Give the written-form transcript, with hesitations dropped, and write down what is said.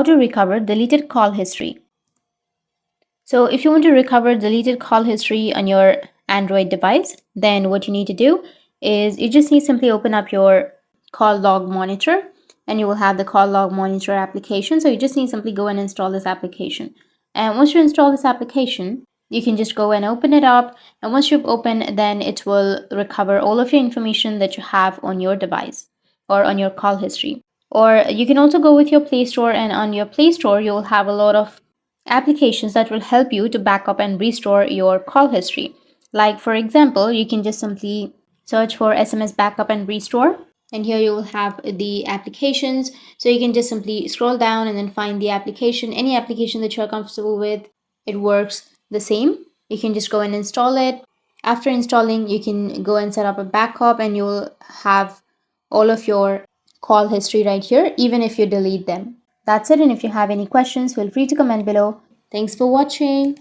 how to recover deleted call history. So if you want to recover deleted call history on your Android device, then what you need to do is you just need to simply open up your call log monitor, and you will have the call log monitor application. So you just need to simply go and install this application. And once you install this application, you can just go and open it up. And once you've opened, then it will recover all of your information that you have on your device or on your call history. Or you can also go with your Play Store, and on your Play Store, you will have a lot of applications that will help you to back up and restore your call history. Like, for example, you can just simply search for SMS backup and restore, and here you will have the applications. So you can just simply scroll down and then find the application, any application that you're comfortable with. It works the same. You can just go and install it. After installing, you can go and set up a backup, and you'll have all of your call history right here, even if you delete them. That's it, and if you have any questions, feel free to comment below. Thanks for watching.